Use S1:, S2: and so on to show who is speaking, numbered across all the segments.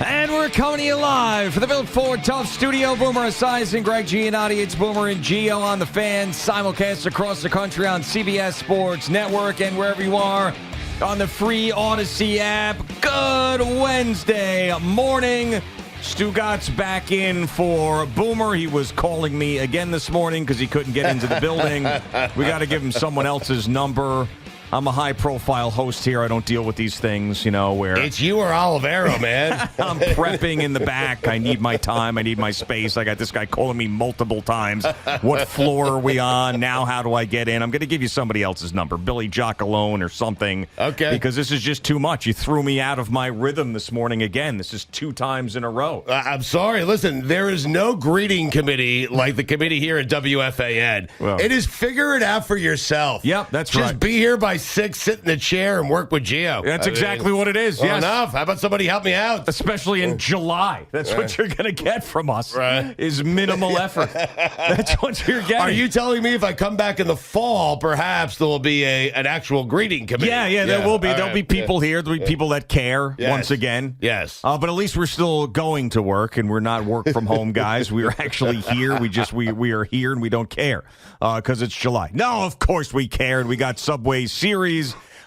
S1: And we're coming to you live from the Built Ford Tough Studio. Boomer Esiason, Greg Giannotti. It's Boomer and Gio on the Fan. Simulcast across the country on CBS Sports Network and wherever you are on the free Odyssey app. Good Wednesday morning. Stugotz back in for Boomer. He was calling me again this morning because he couldn't get into the building. We got to give him someone else's number. I'm a high-profile host here. I don't deal with these things, where...
S2: It's you or Olivero, man.
S1: I'm prepping in the back. I need my time. I need my space. I got this guy calling me multiple times. What floor are we on? Now how do I get in? I'm going to give you somebody else's number, Billy Jockalone or something.
S2: Okay.
S1: Because this is just too much. You threw me out of my rhythm this morning again. This is 2 times in a row.
S2: I'm sorry. Listen, there is no greeting committee like the committee here at WFAN.
S1: Well,
S2: it is figure it out for yourself.
S1: Yep, that's right.
S2: Just be here by 6, sit in the chair, and work with Gio.
S1: That's exactly what it is,
S2: well,
S1: yes.
S2: enough. How about somebody help me out?
S1: Especially in July. That's what you're going to get from us,
S2: right.
S1: Is minimal effort. That's what you're getting.
S2: Are you telling me if I come back in the fall, perhaps there will be an actual greeting committee?
S1: Yeah, there will be. There'll be people here. There'll be people that care, once again.
S2: Yes.
S1: But at least we're still going to work, and we're not work from home guys. We are actually here. We are here, and we don't care because it's July. No, of course we care, and we got Subway Series.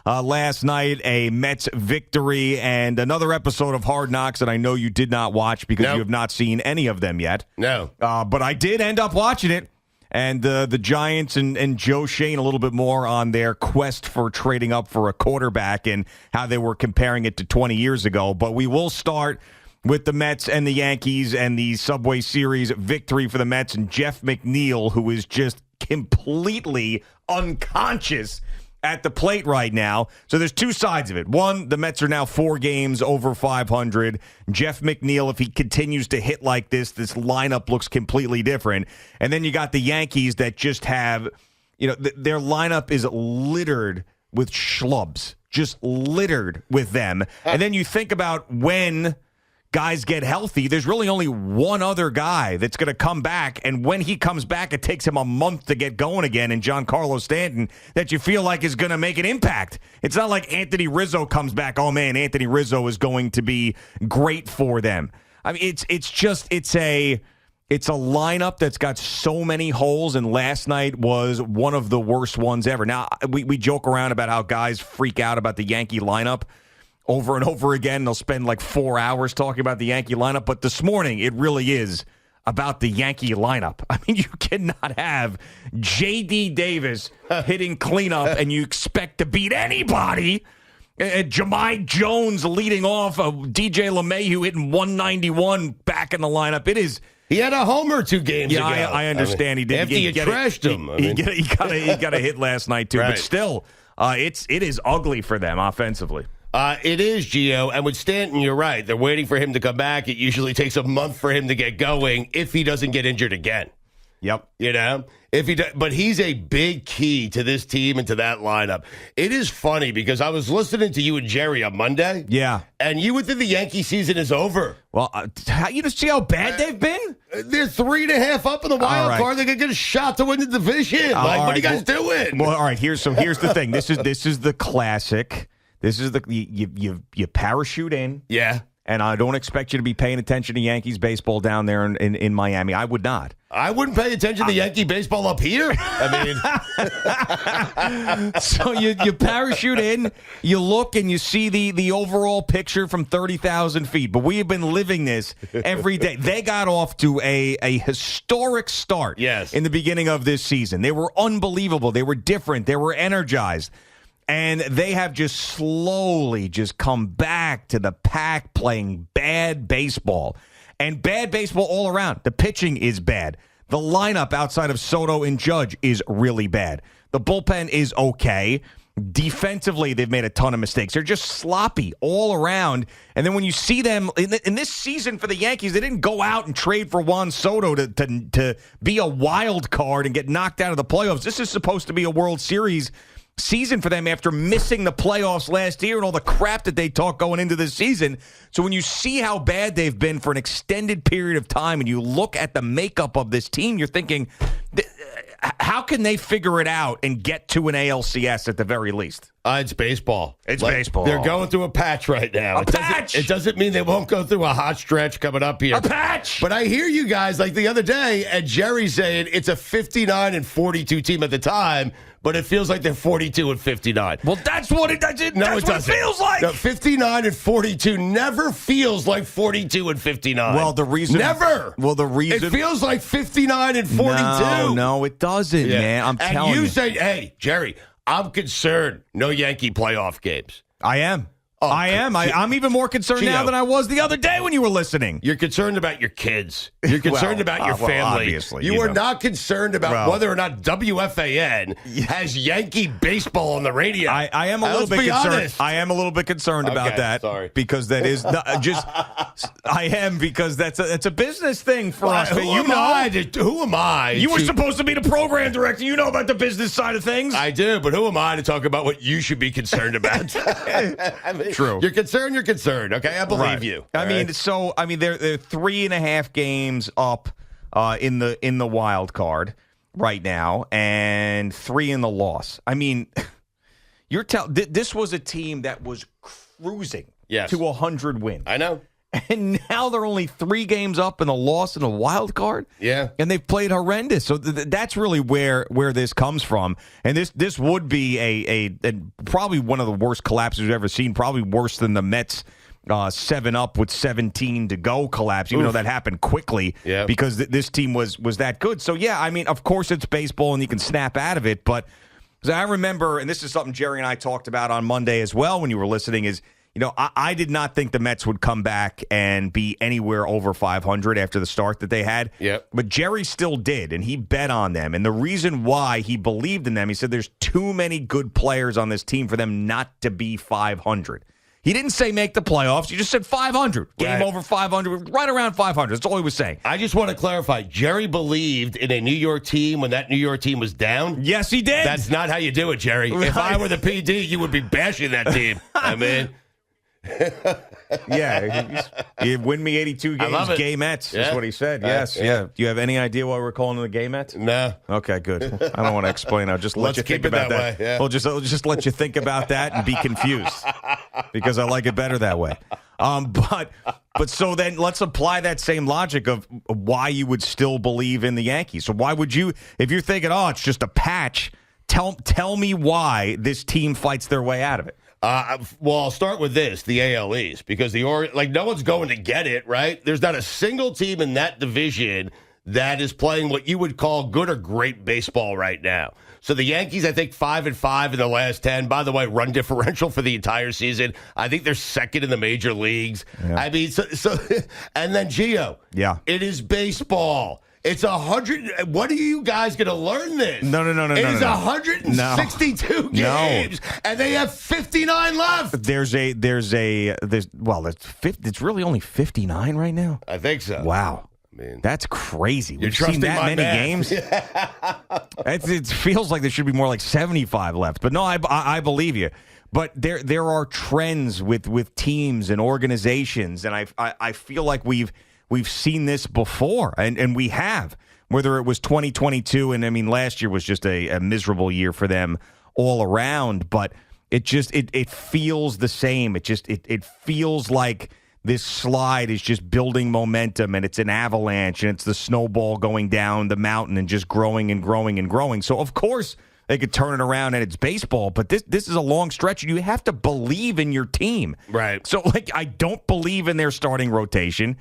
S1: Last night, a Mets victory and another episode of Hard Knocks that I know you did not watch because you have not seen any of them yet.
S2: No.
S1: But I did end up watching it. And the Giants and Joe Shane a little bit more on their quest for trading up for a quarterback and how they were comparing it to 20 years ago. But we will start with the Mets and the Yankees and the Subway Series victory for the Mets and Jeff McNeil, who is just completely unconscious at the plate right now. So there's 2 sides of it. One, the Mets are now 4 games over 500. Jeff McNeil, if he continues to hit like this lineup looks completely different. And then you got the Yankees that just have, their lineup is littered with schlubs, just littered with them. And then you think about when guys get healthy, there's really only one other guy that's going to come back, and when he comes back, it takes him a month to get going again, and Giancarlo Stanton, that you feel like is going to make an impact. It's not like Anthony Rizzo comes back, oh man, Anthony Rizzo is going to be great for them. I mean, it's a lineup that's got so many holes, and last night was one of the worst ones ever. Now, we joke around about how guys freak out about the Yankee lineup over and over again. They'll spend like 4 hours talking about the Yankee lineup. But this morning, it really is about the Yankee lineup. I mean, you cannot have J.D. Davis hitting cleanup and you expect to beat anybody. Jahmai Jones leading off, DJ LeMahieu hitting 191 back in the lineup. It is...
S2: He had a homer 2 games ago.
S1: Yeah, I understand. He did.
S2: After you trashed him.
S1: He got a hit last night, too. Right. But still, it is ugly for them offensively.
S2: It is, Gio, and with Stanton, you're right. They're waiting for him to come back. It usually takes a month for him to get going if he doesn't get injured again.
S1: Yep.
S2: But he's a big key to this team and to that lineup. It is funny because I was listening to you and Jerry on Monday.
S1: Yeah.
S2: And you would think the Yankee season is over.
S1: Well, you just see how bad they've been?
S2: They're 3.5 up in the wild card. They're going to get a shot to win the division. What are you guys doing?
S1: Well, all right. Here's the thing. This is the classic. This is you parachute in.
S2: Yeah.
S1: And I don't expect you to be paying attention to Yankees baseball down there in Miami. I would not.
S2: I wouldn't pay attention to Yankee baseball up here.
S1: So you parachute in, you look, and you see the overall picture from 30,000 feet. But we have been living this every day. They got off to a historic start in the beginning of this season. They were unbelievable. They were different. They were energized. And they have just slowly just come back to the pack playing bad baseball. And bad baseball all around. The pitching is bad. The lineup outside of Soto and Judge is really bad. The bullpen is okay. Defensively, they've made a ton of mistakes. They're just sloppy all around. And then when you see them in this season for the Yankees, they didn't go out and trade for Juan Soto to be a wild card and get knocked out of the playoffs. This is supposed to be a World Series season for them after missing the playoffs last year and all the crap that they talked going into this season. So when you see how bad they've been for an extended period of time and you look at the makeup of this team, you're thinking, how can they figure it out and get to an ALCS at the very least?
S2: It's baseball.
S1: It's baseball.
S2: They're going through a patch right now. It doesn't mean they won't go through a hot stretch coming up here.
S1: A patch!
S2: But I hear you guys like the other day, and Jerry saying it's a 59-42 team at the time, but it feels like they're 42-59.
S1: Well, that's what it feels like.
S2: No, 59-42 never feels like 42-59.
S1: Well, the reason
S2: it feels like 59-42.
S1: No, it doesn't, man. I'm telling you.
S2: And you say, hey, Jerry, I'm concerned. No Yankee playoff games.
S1: I am. I'm even more concerned now than I was the other day when you were listening.
S2: You're concerned about your kids. You're concerned about your family.
S1: Obviously,
S2: you are not concerned about whether or not WFAN has Yankee baseball on the radio.
S1: I am a little bit concerned. Honest. I am a little bit concerned about that.
S2: Sorry.
S1: Because that is I am because that's a business thing for us.
S2: Who am I?
S1: You were supposed to be the program director. You know about the business side of things.
S2: I do, but who am I to talk about what you should be concerned about? I mean,
S1: true.
S2: You're concerned. Okay, I believe you.
S1: They're 3.5 games up in the wild card right now, and 3 in the loss. I mean, this was a team that was cruising to 100 wins.
S2: I know.
S1: And now they're only 3 games up in the loss in the wild card.
S2: Yeah.
S1: And they've played horrendous. So that's really where this comes from. And this would be a probably one of the worst collapses we've ever seen, probably worse than the Mets 7-up with 17 to go collapse, even though that happened quickly because this team was that good. So, yeah, I mean, of course it's baseball and you can snap out of it. But I remember, and this is something Jerry and I talked about on Monday as well when you were listening, is I did not think the Mets would come back and be anywhere over 500 after the start that they had.
S2: Yep.
S1: But Jerry still did, and he bet on them. And the reason why he believed in them, he said there's too many good players on this team for them not to be 500. He didn't say make the playoffs. He just said 500. Game over 500, right around 500. That's all he was saying.
S2: I just want to clarify. Jerry believed in a New York team when that New York team was down?
S1: Yes, he did.
S2: That's not how you do it, Jerry. Right. If I were the PD, you would be bashing that team. I mean...
S1: you win me 82 games, gay Mets, is what he said. Yes, Do you have any idea why we're calling them the gay Mets?
S2: No.
S1: Okay, good. I don't want to explain. I'll just let you think about that. I'll just let you think about that and be confused because I like it better that way. But so then let's apply that same logic of why you would still believe in the Yankees. So why would you, if you're thinking, it's just a patch, tell me why this team fights their way out of it.
S2: Well, I'll start with this, the AL East, because no one's going to get it, right? There's not a single team in that division that is playing what you would call good or great baseball right now. So the Yankees, I think, 5-5 in the last 10. By the way, run differential for the entire season. I think they're second in the major leagues. Yeah. I mean, so and then Gio.
S1: Yeah.
S2: It is baseball. It's 100. What are you guys going to learn this?
S1: No.
S2: It is 162 games, and they have 59 left.
S1: It's really only 59 right now.
S2: I think so.
S1: Wow. That's crazy. We've seen that many games. It feels like there should be more like 75 left. But no, I believe you. But there are trends with teams and organizations, and I feel like we've seen this before, and we have, whether it was 2022, and I mean, last year was just a miserable year for them all around, but it feels the same. It feels like this slide is just building momentum, and it's an avalanche, and it's the snowball going down the mountain and just growing and growing and growing. So, of course, they could turn it around, and it's baseball, but this is a long stretch, and you have to believe in your team.
S2: Right.
S1: So, I don't believe in their starting rotation.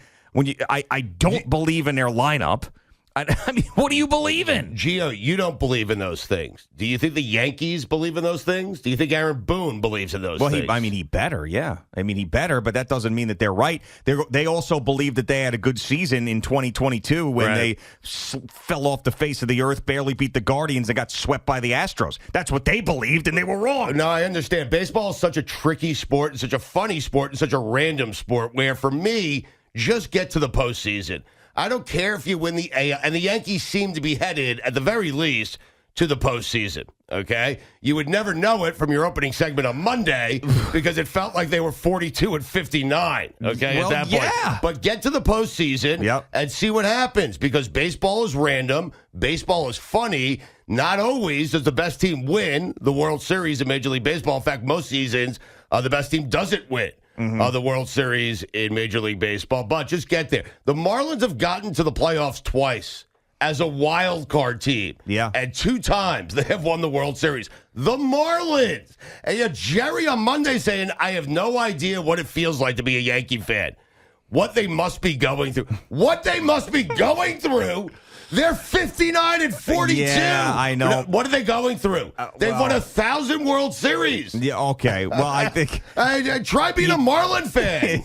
S1: I don't believe in their lineup. I mean, what do you believe in?
S2: Gio, you don't believe in those things. Do you think the Yankees believe in those things? Do you think Aaron Boone believes in those things?
S1: He better, yeah. He better, but that doesn't mean that they're right. They also believe that they had a good season in 2022 when they fell off the face of the earth, barely beat the Guardians, and got swept by the Astros. That's what they believed, and they were wrong.
S2: No, I understand. Baseball is such a tricky sport, and such a funny sport, and such a random sport, where for me, just get to the postseason. I don't care if you win the AL, and the Yankees seem to be headed, at the very least, to the postseason. okay? You would never know it from your opening segment on Monday because it felt like they were 42-59, okay,
S1: Well,
S2: at that point.
S1: yeah.
S2: But get to the postseason and see what happens because baseball is random. Baseball is funny. Not always does the best team win the World Series in Major League Baseball. In fact, most seasons, the best team doesn't win the World Series in Major League Baseball. But just get there. The Marlins have gotten to the playoffs twice as a wild card team.
S1: Yeah.
S2: And 2 times they have won the World Series. The Marlins. And yet Jerry on Monday saying, I have no idea what it feels like to be a Yankee fan. What they must be going through. What they must be going through. They're 59-42.
S1: Yeah, I know.
S2: What are they going through? They've won 1,000 World Series.
S1: Yeah, okay. Well, I think...
S2: try being a Marlin fan.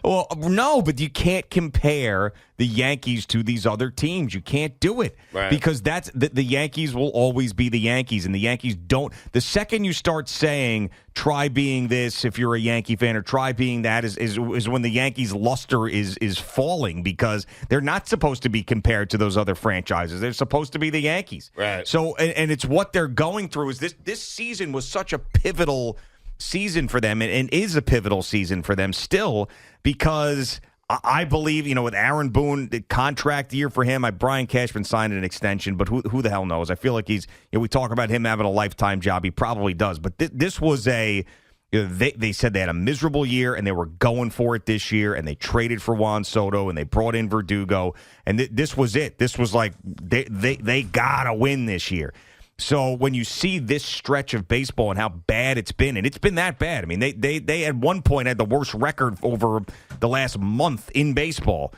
S1: Well, no, but you can't compare the Yankees to these other teams. You can't do it.
S2: Right.
S1: Because that's the Yankees will always be the Yankees, and the Yankees don't... The second you start saying, try being this if you're a Yankee fan, or try being that is when the Yankees' luster is falling, because they're not supposed to be compared to those other franchises. They're supposed to be the Yankees.
S2: Right.
S1: So, and it's what they're going through. Is this season was such a pivotal season for them, and is a pivotal season for them still, because I believe, with Aaron Boone, the contract year for him, Brian Cashman signed an extension, but who the hell knows? I feel like we talk about him having a lifetime job. He probably does, but this was they said they had a miserable year, and they were going for it this year, and they traded for Juan Soto, and they brought in Verdugo, and this was it. This was like they gotta win this year. So when you see this stretch of baseball and how bad it's been, and it's been that bad. I mean, they at one point had the worst record over the last month in baseball.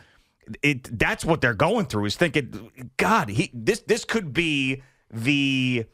S1: That's what they're going through, is thinking, God, this could be the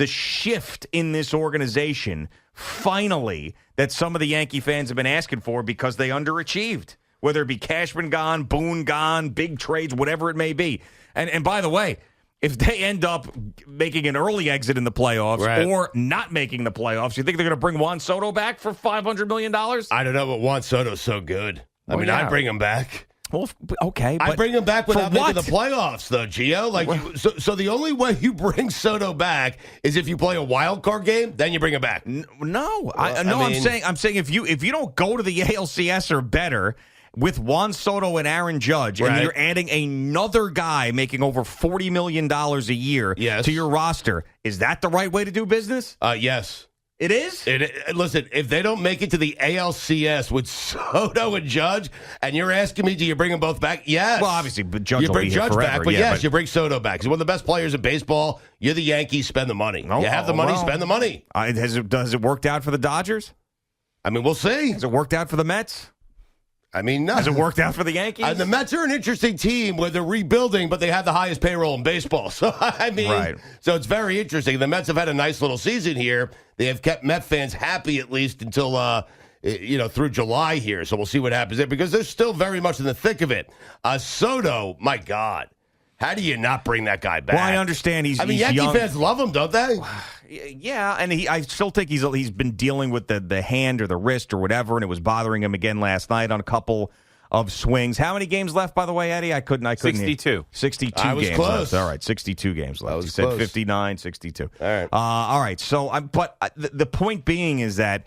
S1: shift in this organization, finally, that some of the Yankee fans have been asking for, because they underachieved. Whether it be Cashman gone, Boone gone, big trades, whatever it may be. And by the way, if they end up making an early exit in the playoffs or not making the playoffs, you think they're going to bring Juan Soto back for $500 million?
S2: I don't know, but Juan Soto's so good. I'd bring him back.
S1: Well, okay.
S2: I'd bring him back without making the playoffs, though, Gio. So the only way you bring Soto back is if you play a wild card game, then you bring him back.
S1: No, I'm saying if you don't go to the ALCS or better with Juan Soto and Aaron Judge, and you're adding another guy making over $40 million a year to your roster, is that the right way to do business?
S2: Yes.
S1: It is?
S2: Listen, if they don't make it to the ALCS with Soto and Judge, and you're asking me, do you bring them both back? Yes.
S1: Well, obviously, but Judge
S2: you
S1: will
S2: bring
S1: be here
S2: Judge
S1: forever.
S2: back, but you bring Soto back. He's one of the best players in baseball. You're the Yankees, spend the money. You have the money, spend the money.
S1: Has it worked out for the Dodgers?
S2: I mean, we'll see.
S1: Has it worked out for the Mets?
S2: I mean, no.
S1: Has it worked out for the Yankees?
S2: The Mets are an interesting team where they're rebuilding, but they have the highest payroll in baseball. So, so it's very interesting. The Mets have had a nice little season here. They have kept Met fans happy, at least until, through July here. So we'll see what happens there, because they're still very much in the thick of it. Soto, my God. How do you not bring that guy back?
S1: Well, I understand he's
S2: Yankee
S1: young.
S2: fans love him, don't they?
S1: Yeah, and I still think he's been dealing with the hand or the wrist or whatever, and it was bothering him again last night on a couple of swings. How many games left, by the way, Eddie? I couldn't
S3: 62.
S1: 62
S2: I was
S1: games
S2: close.
S1: left. All right, 62 games left.
S2: was
S1: You said
S2: close.
S1: 59, 62.
S2: All right.
S1: So, but the point being is that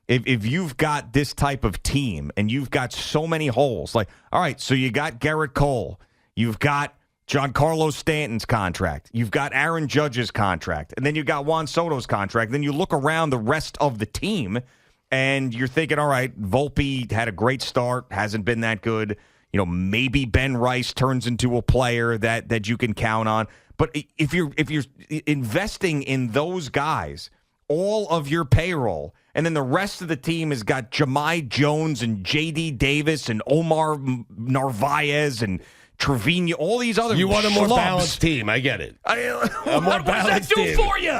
S1: if you've got this type of team and you've got so many holes, all right, so you got Garrett Cole, you've got Giancarlo Stanton's contract, you've got Aaron Judge's contract, and then you've got Juan Soto's contract. Then you look around the rest of the team, and you're thinking, all right, Volpe had a great start, hasn't been that good. Maybe Ben Rice turns into a player that you can count on. But if you're investing in those guys, all of your payroll, and then the rest of the team has got Jahmai Jones and J.D. Davis and Omar Narvaez and Trevino, all these other
S2: You want a more
S1: schlubs.
S2: balanced team. I get it.
S1: What does that do for you?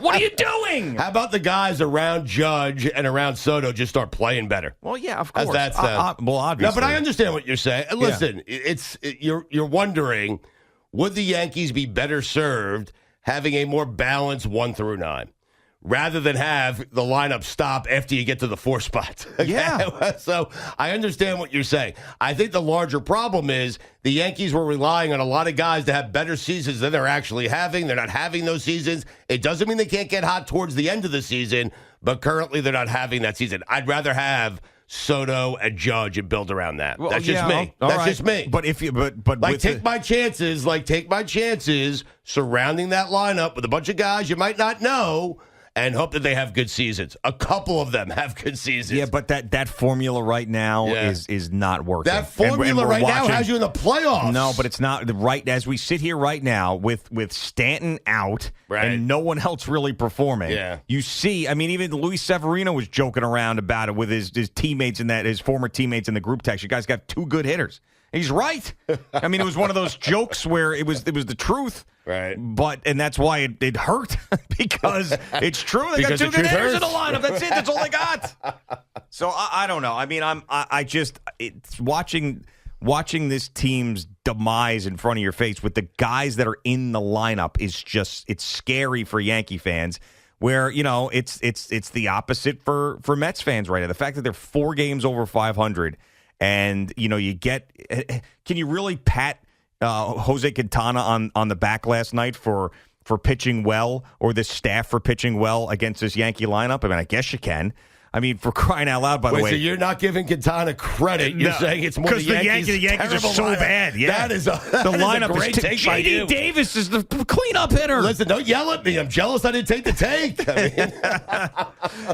S1: What are you doing?
S2: How about the guys around Judge and around Soto just start playing better?
S1: Well, yeah, of course.
S2: As that
S1: well, obviously.
S2: No, but I understand what you're saying. Listen, you're wondering, would the Yankees be better served having a more balanced 1 through 9? rather than have the lineup stop after you get to the 4 spot. Okay?
S1: Yeah.
S2: So I understand what you're saying. I think the larger problem is the Yankees were relying on a lot of guys to have better seasons than they're actually having. They're not having those seasons. It doesn't mean they can't get hot towards the end of the season, but currently they're not having that season. I'd rather have Soto and Judge and build around that.
S1: Well,
S2: That's just me. That's just me.
S1: But if you but
S2: like take my chances surrounding that lineup with a bunch of guys you might not know and hope that they have good seasons. A couple of them have good seasons.
S1: Yeah, but that formula right now is not working.
S2: That formula
S1: and
S2: right now has you in the playoffs.
S1: No, but it's not right as we sit here right now with Stanton out and no one else really performing.
S2: Yeah.
S1: You see, I mean, even Luis Severino was joking around about it with his teammates his former teammates in the group text. You guys got 2 good hitters. He's right. I mean, it was one of those jokes where it was the truth.
S2: Right.
S1: And that's why it hurt because it's true. They got 2 good hitters in the lineup. That's it. That's all they got. So I don't know. I mean, it's watching this team's demise in front of your face with the guys that are in the lineup it's scary for Yankee fans. Where it's the opposite for Mets fans right now. The fact that they're 4 games over 500. And, you get – can you really pat Jose Quintana on the back last night for pitching well or this staff for pitching well against this Yankee lineup? I mean, I guess you can. I mean, for crying out loud, by the way.
S2: So you're not giving Quintana credit. You're saying it's more the Yankees.
S1: The Yankees are so
S2: lineup.
S1: bad. Yeah.
S2: The
S1: lineup
S2: is a great take by you.
S1: J.D. Davis is the cleanup hitter.
S2: Listen, don't yell at me. I'm jealous I didn't take the take.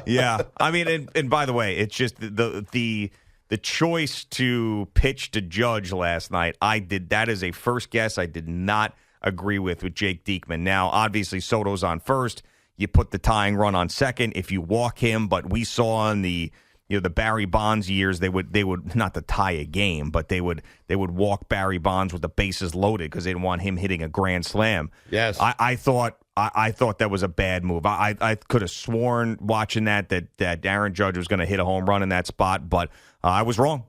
S1: Yeah. I mean, and by the way, it's just the choice to pitch to Judge last night, that is a first guess I did not agree with Jake Diekman. Now, obviously, Soto's on first. You put the tying run on second if you walk him, but we saw in the Barry Bonds years, they would not to tie a game, but they would walk Barry Bonds with the bases loaded because they didn't want him hitting a grand slam.
S2: Yes.
S1: I thought that was a bad move. I could have sworn watching that Aaron Judge was going to hit a home run in that spot, but I was wrong.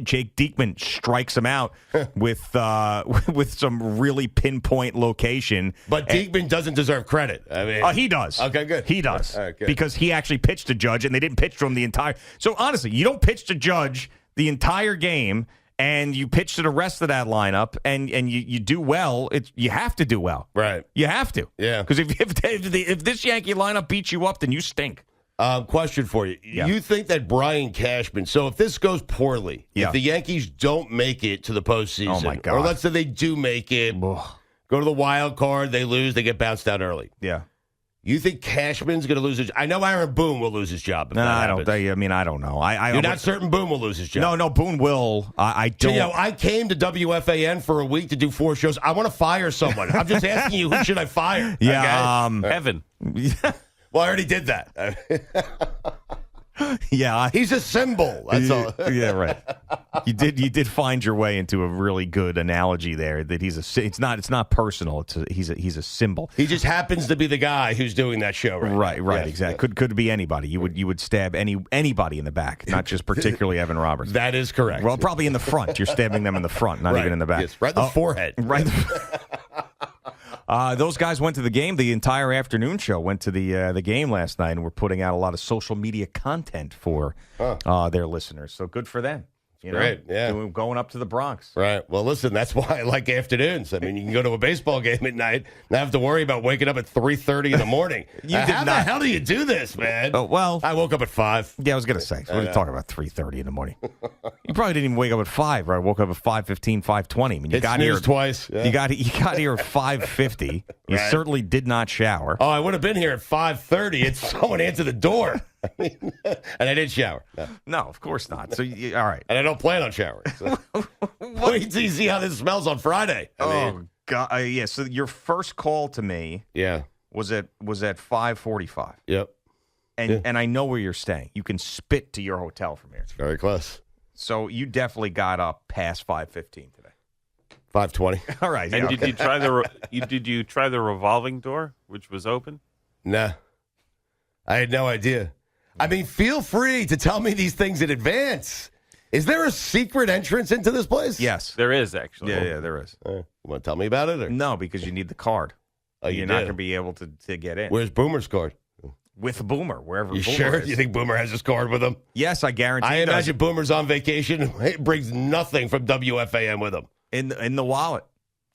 S1: Jake Diekman strikes him out with some really pinpoint location.
S2: But Diekman doesn't deserve credit. I mean,
S1: he does.
S2: Okay, good.
S1: He does
S2: right, good.
S1: because he actually pitched to Judge, and they didn't pitch to him the entire. So honestly, you don't pitch to Judge the entire game, and you pitch to the rest of that lineup, and you do well. You have to do well,
S2: right? You
S1: have to,
S2: yeah.
S1: Because if this Yankee lineup beats you up, then you stink.
S2: Question for you.
S1: Yeah.
S2: You think that Brian Cashman, so if this goes poorly, if the Yankees don't make it to the postseason,
S1: oh my God.
S2: or let's say they do make it, go to the wild card, they lose, they get bounced out early.
S1: Yeah.
S2: You think Cashman's going to lose his job? I know Aaron Boone will lose his job. If
S1: I don't know.
S2: You're not certain Boone will lose his job.
S1: No, Boone will. I don't.
S2: So, I came to WFAN for a week to do 4 shows. I want to fire someone. I'm just asking you, who should I fire?
S1: Yeah,
S2: okay?
S3: Evan.
S2: Well, I already did that.
S1: Yeah,
S2: he's a symbol. That's all.
S1: Yeah, right. You did find your way into a really good analogy there. That it's not personal. He's a symbol.
S2: He just happens to be the guy who's doing that show. Right.
S1: Yes, exactly. Yes. Could be anybody. You would stab anybody in the back, not just particularly Evan Roberts.
S2: That is correct.
S1: Well, probably in the front. You're stabbing them in the front, not even in the back.
S2: Yes, right in the forehead.
S1: Right. Those guys went to the game. The entire afternoon show went to the game last night, and we're putting out a lot of social media content for their listeners. So good for them.
S2: Great, yeah.
S1: Going up to the Bronx.
S2: Right. Well, listen, that's why I like afternoons. I mean, you can go to a baseball game at night and not have to worry about waking up at 3:30 in the morning. How the hell do you do this, man?
S1: Oh, well,
S2: I woke up at 5.
S1: Yeah, I was going to say. So we're talking about 3:30 in the morning. You probably didn't even wake up at 5, right? I woke up at 5:15, 5:20. I mean, you got here
S2: twice. Yeah.
S1: You got here at 5:50. You certainly did not shower.
S2: Oh, I would have been here at 5:30. It's someone answered the door. And I didn't shower.
S1: No, of course not. So, all right.
S2: And I don't plan on showering. So. Wait till you see how this smells on Friday.
S1: God. Yeah. So your first call to me was at 5:45.
S2: Yep.
S1: And I know where you're staying. You can spit to your hotel from here.
S2: It's very close.
S1: So you definitely got up past 5:15 today.
S2: 5:20.
S1: All right.
S3: And did you try the revolving door, which was open?
S2: Nah. I had no idea. I mean, feel free to tell me these things in advance. Is there a secret entrance into this place?
S1: Yes.
S3: There is, actually.
S1: Yeah, there is.
S2: You want to tell me about it? Or?
S1: No, because you need the card.
S2: Oh,
S1: You're not going to be able to get in.
S2: Where's Boomer's card?
S1: with Boomer, wherever
S2: You
S1: Boomer
S2: sure?
S1: is.
S2: You think Boomer has his card with him?
S1: Yes, I guarantee.
S2: I
S1: he does.
S2: imagine Boomer's on vacation. He brings nothing from WFAN with him.
S1: in the wallet.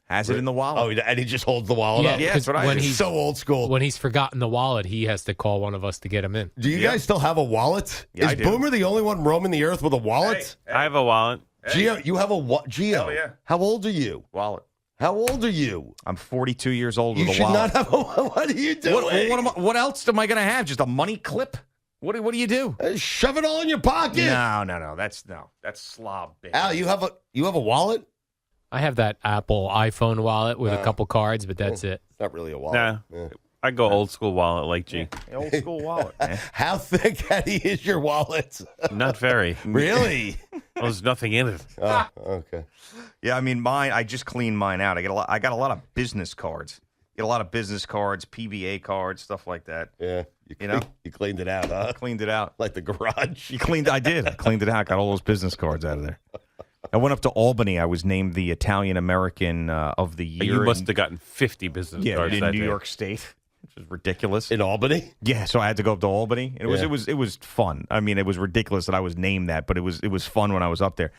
S1: Has it in the wallet.
S2: Oh, and he just holds the wallet up?
S1: Yeah, that's what I
S4: when
S1: do.
S4: he's
S2: So old school.
S4: When he's forgotten the wallet, he has to call one of us to get him in.
S2: Do you guys still have a wallet?
S1: Yeah, I
S2: Is
S1: do.
S2: Boomer the only one roaming the earth with a wallet?
S3: I have a wallet.
S2: Gio, you have a wallet? Gio,
S1: Hell yeah.
S2: how old are you?
S1: Wallet.
S2: How old are you?
S1: I'm 42 years old
S2: You
S1: with a
S2: should
S1: wallet.
S2: not have a wallet. What are you doing?
S1: What else am I going to have? Just a money clip? What do you do?
S2: Shove it all in your pocket.
S1: No. That's slob. Baby.
S2: Al, you have a wallet?
S4: I have that Apple iPhone wallet with a couple cards, but that's it.
S2: It's not really a wallet.
S3: Nah,
S2: Yeah.
S3: I go old school wallet like G.
S1: Old school wallet, man.
S2: How thick, Eddie, is your wallet?
S3: Not very.
S2: Really?
S3: There's nothing in it.
S2: Oh, okay.
S1: Yeah, I mean, mine. I just cleaned mine out. I got a lot of business cards. Get a lot of business cards, PBA cards, stuff like that.
S2: Yeah.
S1: You know?
S2: You cleaned it out, huh?
S1: Cleaned it out.
S2: Like the garage.
S1: I did. I cleaned it out. Got all those business cards out of there. I went up to Albany. I was named the Italian American of the year.
S3: You must have gotten 50 business cards
S1: in
S3: that
S1: New
S3: day.
S1: York State, which is ridiculous.
S2: In Albany?
S1: Yeah, so I had to go up to Albany. It was fun. I mean, it was ridiculous that I was named that, but it was fun when I was up there.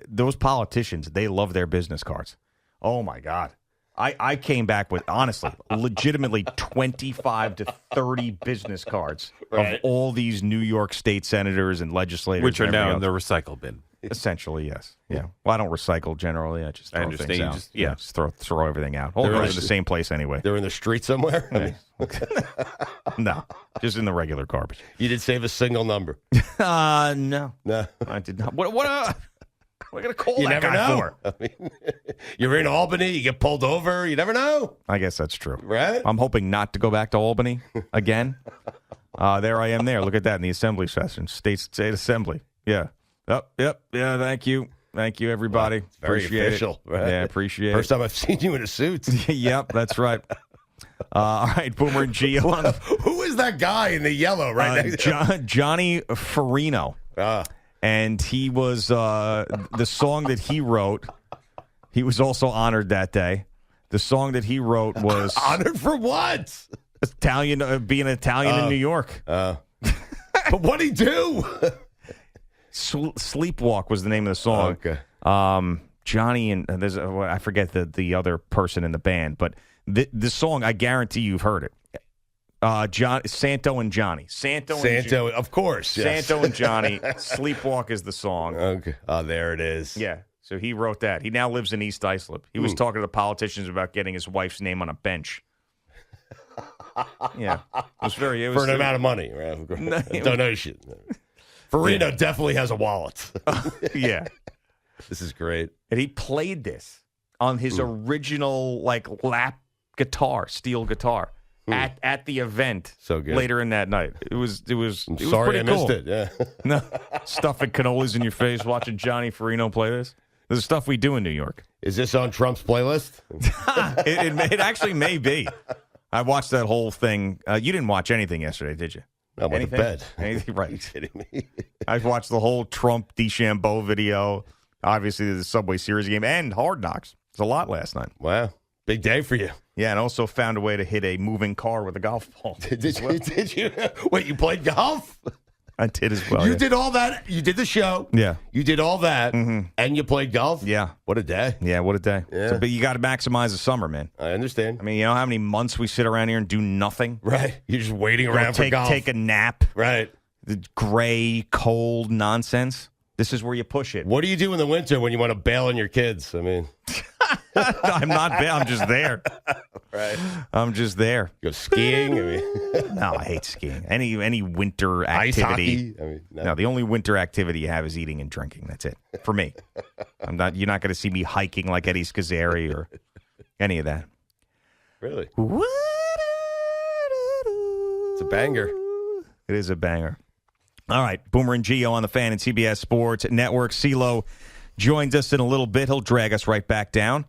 S1: Those politicians, they love their business cards. Oh my God. I came back with, honestly, legitimately 25 to 30 business cards
S2: Right.
S1: of all these New York State senators and legislators.
S3: Which are
S1: and
S3: now in
S1: everything
S3: the
S1: else.
S3: recycle bin.
S1: Essentially, yes. Yeah. Well, I don't recycle generally. I just
S3: I
S1: throw
S3: understand.
S1: things
S3: You
S1: out.
S3: just- yeah.
S1: Just throw everything out. All
S2: There
S1: goes
S2: is-
S1: in the same place anyway.
S2: They're in the street somewhere? I mean,
S1: No, just in the regular garbage.
S2: you didn't save a single number.
S1: No,
S2: No.
S1: I did not. What am I going to call
S2: You
S1: that
S2: never
S1: guy
S2: know.
S1: for?
S2: I mean, you're in Albany, you get pulled over, you never know.
S1: I guess that's true.
S2: Right?
S1: I'm hoping not to go back to Albany again. There I am there. Look at that in the assembly session. State Assembly. Yeah. Yep. Yeah, thank you. Thank you, everybody.
S2: It's very
S1: Appreciate
S2: official.
S1: it.
S2: Right?
S1: Yeah, appreciate
S2: First
S1: it.
S2: time I've seen you in a suit.
S1: Yep, that's right. All right, Boomer and Gio on
S2: Who is that guy in the yellow right next to
S1: Johnny Farino. And he was the song that he wrote. He was also honored that day. The song that he wrote was
S2: Honored for what?
S1: Italian, being Italian in New York.
S2: But what'd he do?
S1: Sleepwalk was the name of the song.
S2: Okay.
S1: Johnny and there's I forget the other person in the band, but the song I guarantee you've heard it. Santo and Johnny. Santo,
S2: of course. Yes.
S1: Santo and Johnny. Sleepwalk is the song.
S2: Okay. Oh, there it is.
S1: Yeah. So he wrote that. He now lives in East Islip. He was talking to the politicians about getting his wife's name on a bench. Yeah. It was very. It was
S2: For an amount of money, right?
S1: No,
S2: Donation. Farino definitely has a wallet.
S1: Yeah.
S2: This is great.
S1: And he played this on his original lap guitar, steel guitar, at the event.
S2: So good.
S1: Later in that night. It was
S2: Sorry
S1: pretty
S2: I
S1: cool.
S2: missed it. Yeah.
S1: No, stuffing cannolis in your face, watching Johnny Farino play this. This is stuff we do in New York.
S2: Is this on Trump's playlist?
S1: It actually may be. I watched that whole thing. You didn't watch anything yesterday, did you?
S2: I went to bed.
S1: Anything? Right.
S2: Are you kidding me?
S1: I watched the whole Trump DeChambeau video. Obviously, the Subway Series game and Hard Knocks. It was a lot last night.
S2: Wow. Big day for you.
S1: Yeah, and also found a way to hit a moving car with a golf ball.
S2: Did you? Wait, you played golf?
S1: I did as well.
S2: You
S1: yeah.
S2: did all that? You did the show?
S1: Yeah.
S2: You did all that? And you played golf?
S1: Yeah.
S2: What a day.
S1: Yeah, what a day.
S2: Yeah.
S1: So, but you got to maximize the summer, man.
S2: I understand.
S1: I mean, you know how many months we sit around here and do nothing?
S2: Right. You're just waiting around for
S1: take,
S2: golf.
S1: Take a nap.
S2: Right.
S1: The gray, cold nonsense. This is where you push it.
S2: What do you do in the winter when you want to bail on your kids? I mean,
S1: I'm not bad. I'm just there.
S2: right.
S1: I'm just there.
S2: Go skiing? I mean,
S1: No, I hate skiing. Any winter
S2: ice
S1: activity.
S2: hockey? I mean,
S1: No, the only winter activity you have is eating and drinking. That's it for me. You're not going to see me hiking like Eddie Scazzeri or any of that.
S2: Really? It's a banger.
S1: It is a banger. All right, Boomer and Gio on the Fan and CBS Sports Network. CeeLo joins us in a little bit. He'll drag us right back down.